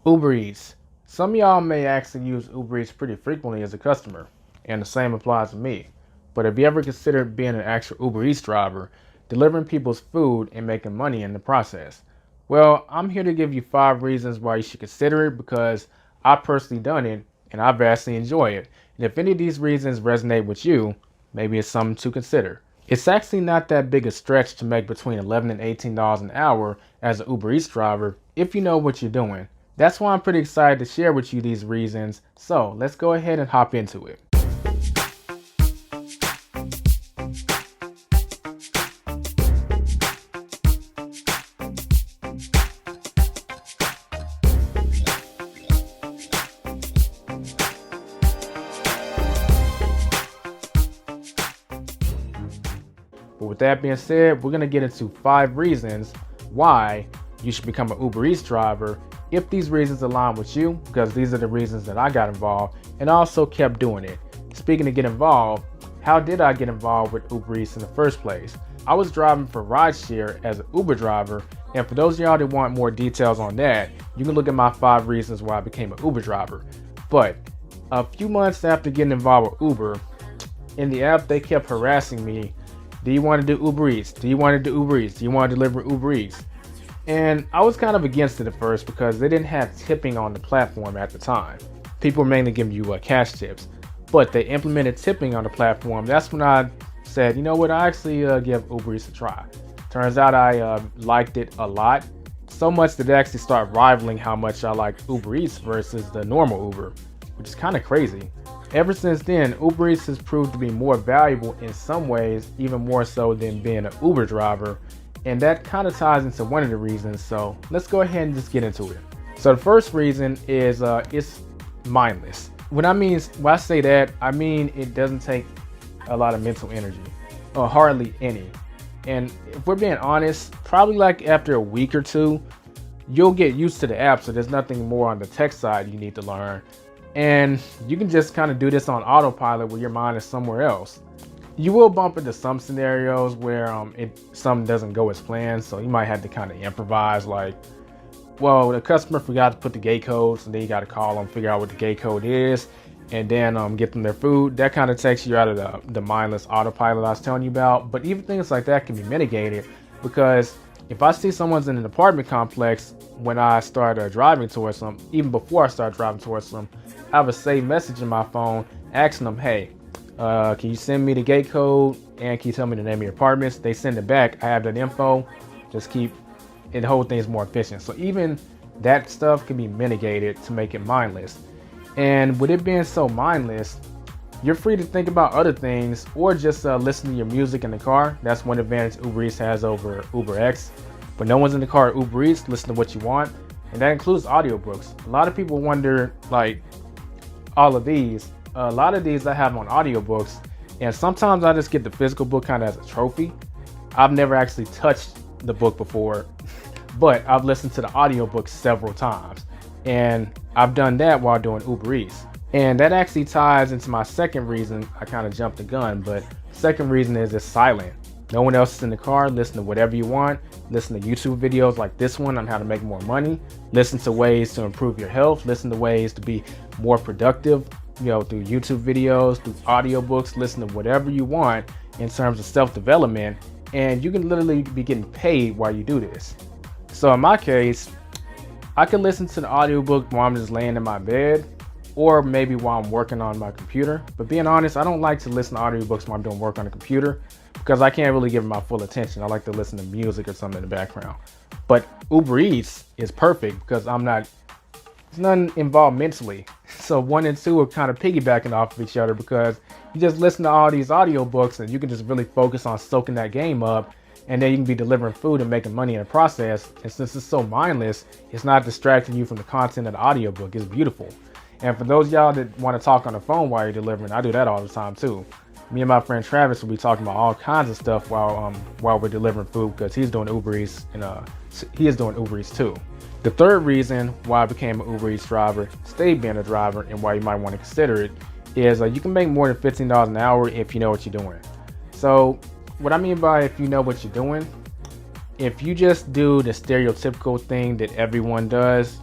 Uber Eats. Some of y'all may actually use Uber Eats pretty frequently as a customer, and the same applies to me. But have you ever considered being an actual Uber Eats driver, delivering people's food and making money in the process? Well, I'm here to give you 5 reasons why you should consider it because I've personally done it and I vastly enjoy it. And if any of these reasons resonate with you, maybe it's something to consider. It's actually not that big a stretch to make between $11 and $18 an hour as an Uber Eats driver if you know what you're doing. That's why I'm pretty excited to share with you these reasons. So let's go ahead and hop into it. But with that being said, we're going to get into 5 reasons why you should become an Uber Eats driver if these reasons align with you, because these are the reasons that I got involved and also kept doing it. Speaking of get involved, how did I get involved with Uber Eats in the first place? I was driving for rideshare as an Uber driver, and for those of y'all that want more details on that, you can look at my 5 reasons why I became an Uber driver. But a few months after getting involved with Uber, in the app they kept harassing me. Do you want to do Uber Eats? Do you want to do Uber Eats? Do you want to deliver Uber Eats? And I was kind of against it at first because they didn't have tipping on the platform at the time. People were mainly giving you cash tips, but they implemented tipping on the platform. That's when I said, you know what, I actually give Uber Eats a try. Turns out I liked it a lot, so much that it actually started rivaling how much I liked Uber Eats versus the normal Uber, which is kind of crazy. Ever since then, Uber Eats has proved to be more valuable in some ways, even more so than being an Uber driver. And that kind of ties into one of the reasons. So let's go ahead and just get into it. So the first reason is it's mindless. When I say that, I mean it doesn't take a lot of mental energy, or hardly any. And if we're being honest, probably like after a week or two, you'll get used to the app. So there's nothing more on the tech side you need to learn. And you can just kind of do this on autopilot where your mind is somewhere else. You will bump into some scenarios where something doesn't go as planned, so you might have to kind of improvise, like, well, the customer forgot to put the gate codes, and then you got to call them, figure out what the gate code is, and then get them their food. That kind of takes you out of the mindless autopilot I was telling you about. But even things like that can be mitigated, because if I see someone's in an apartment complex when I start driving towards them, even before I start driving towards them, I have a saved message in my phone asking them, hey, can you send me the gate code and can you tell me the name of your apartments? They send it back. I have that info. Just keep it. The whole thing is more efficient. So even that stuff can be mitigated to make it mindless. And with it being so mindless, you're free to think about other things or just listen to your music in the car. That's one advantage Uber Eats has over Ubereats. But no one's in the car at Uber Eats, listen to what you want. And that includes audiobooks. A lot of people wonder, like, all of these. A lot of these I have on audiobooks, and sometimes I just get the physical book kind of as a trophy. I've never actually touched the book before, but I've listened to the audiobook several times, and I've done that while doing Uber Eats. And that actually ties into my second reason. I kind of jumped the gun, but second reason is it's silent. No one else is in the car. Listen to whatever you want. Listen to YouTube videos like this one on how to make more money. Listen to ways to improve your health. Listen to ways to be more productive, through YouTube videos, through audiobooks. Listen to whatever you want in terms of self-development, and you can literally be getting paid while you do this. So in my case, I can listen to the audiobook while I'm just laying in my bed, or maybe while I'm working on my computer. But being honest, I don't like to listen to audiobooks while I'm doing work on the computer because I can't really give them my full attention. I like to listen to music or something in the background. But Uber Eats is perfect because there's nothing involved mentally. So 1 and 2 are kind of piggybacking off of each other because you just listen to all these audiobooks and you can just really focus on soaking that game up, and then you can be delivering food and making money in the process. And since it's so mindless, it's not distracting you from the content of the audiobook. It's beautiful. And for those of y'all that want to talk on the phone while you're delivering, I do that all the time too. Me and my friend Travis will be talking about all kinds of stuff while we're delivering food because he's doing Uber Eats and he is doing Uber Eats too. The third reason why I became an Uber Eats driver, stayed being a driver, and why you might want to consider it is you can make more than $15 an hour if you know what you're doing. So what I mean by if you know what you're doing, if you just do the stereotypical thing that everyone does,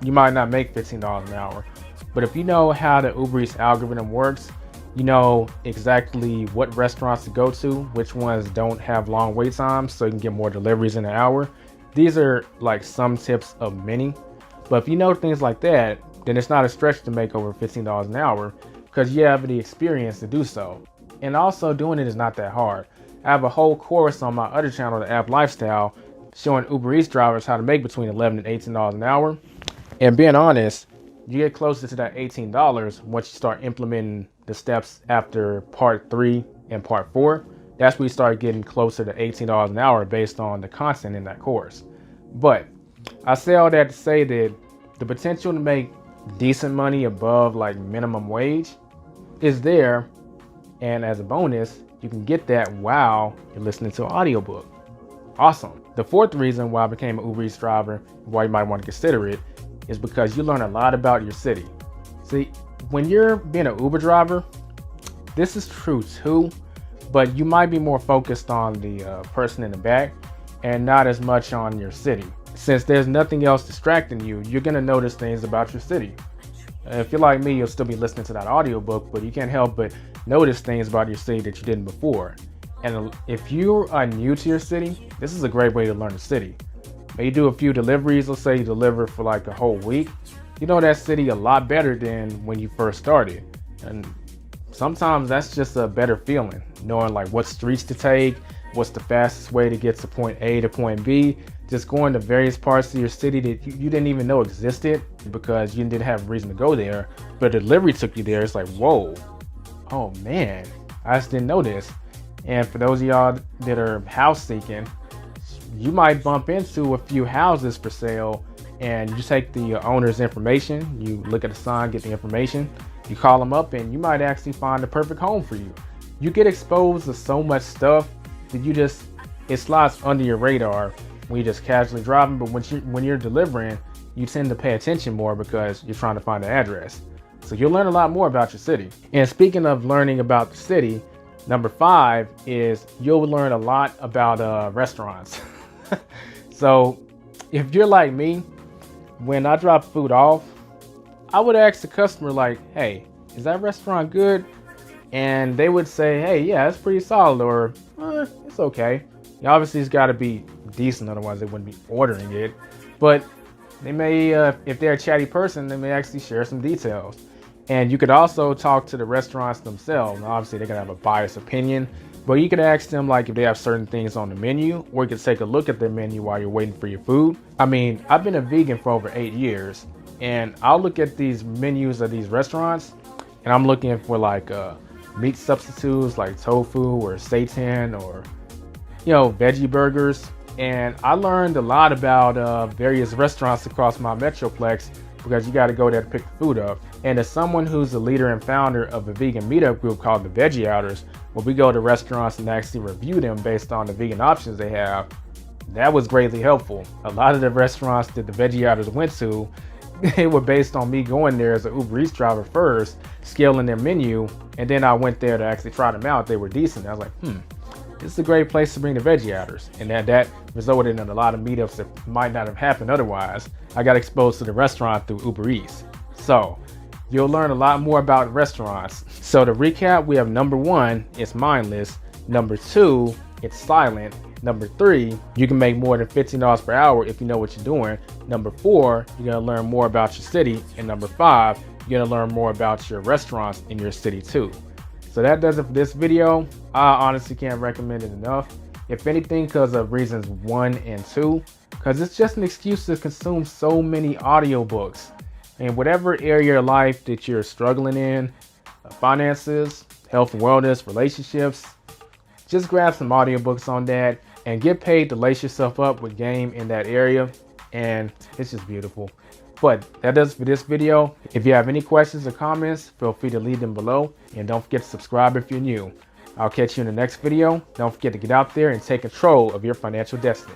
you might not make $15 an hour. But if you know how the Uber Eats algorithm works, you know exactly what restaurants to go to, which ones don't have long wait times so you can get more deliveries in an hour. These are like some tips of many. But if you know things like that, then it's not a stretch to make over $15 an hour because you have the experience to do so. And also doing it is not that hard. I have a whole course on my other channel, The App Lifestyle, showing Uber Eats drivers how to make between $11 and $18 an hour. And being honest, you get closer to that $18 once you start implementing the steps after part 3 and part 4. That's when you start getting closer to $18 an hour based on the content in that course. But I say all that to say that the potential to make decent money above like minimum wage is there. And as a bonus, you can get that while you're listening to an audiobook. Awesome. The fourth reason why I became an Uber Eats driver, why you might want to consider it, is because you learn a lot about your city. See, when you're being an Uber driver, this is true too, but you might be more focused on the person in the back and not as much on your city. Since there's nothing else distracting you, you're gonna notice things about your city. If you're like me, you'll still be listening to that audiobook, but you can't help but notice things about your city that you didn't before. And if you are new to your city, this is a great way to learn the city. You do a few deliveries, let's say you deliver for like a whole week, you know that city a lot better than when you first started. And sometimes that's just a better feeling, knowing like what streets to take, what's the fastest way to get to point A to point B, just going to various parts of your city that you didn't even know existed because you didn't have a reason to go there, but the delivery took you there. It's like, whoa, oh man, I just didn't know this. And for those of y'all that are house seeking, you might bump into a few houses for sale and you take the owner's information, you look at the sign, get the information, you call them up and you might actually find the perfect home for you. You get exposed to so much stuff that it slides under your radar when you're just casually driving, but when you're delivering, you tend to pay attention more because you're trying to find the address. So you'll learn a lot more about your city. And speaking of learning about the city, number 5 is you'll learn a lot about restaurants. So if you're like me, when I drop food off, I would ask the customer like, hey, is that restaurant good? And they would say, hey, yeah, it's pretty solid, or it's okay. Obviously it's got to be decent, otherwise they wouldn't be ordering it. But they may, if they're a chatty person, they may actually share some details. And you could also talk to the restaurants themselves. Now, obviously they're gonna have a biased opinion, but you could ask them like if they have certain things on the menu, or you could take a look at their menu while you're waiting for your food. I mean, I've been a vegan for over 8 years, and I'll look at these menus of these restaurants, and I'm looking for like meat substitutes like tofu or seitan or, you know, veggie burgers. And I learned a lot about various restaurants across my metroplex because you got to go there to pick the food up. And as someone who's the leader and founder of a vegan meetup group called the Veggie Outers, where we go to restaurants and actually review them based on the vegan options they have, that was greatly helpful. A lot of the restaurants that the Veggie Outers went to, they were based on me going there as an Uber Eats driver first, scaling their menu, and then I went there to actually try them out. They were decent. I was like, this is a great place to bring the Veggie Outers. And that resulted in a lot of meetups that might not have happened otherwise. I got exposed to the restaurant through Uber Eats. So you'll learn a lot more about restaurants. So to recap, we have number 1, it's mindless. Number 2, it's silent. Number 3, you can make more than $15 per hour if you know what you're doing. Number 4, you're gonna learn more about your city. And number 5, you're gonna learn more about your restaurants in your city too. So that does it for this video. I honestly can't recommend it enough. If anything, because of reasons 1 and 2, because it's just an excuse to consume so many audiobooks. And whatever area of your life that you're struggling in, finances, health and wellness, relationships, just grab some audiobooks on that and get paid to lace yourself up with game in that area. And it's just beautiful. But that does it for this video. If you have any questions or comments, feel free to leave them below. And don't forget to subscribe if you're new. I'll catch you in the next video. Don't forget to get out there and take control of your financial destiny.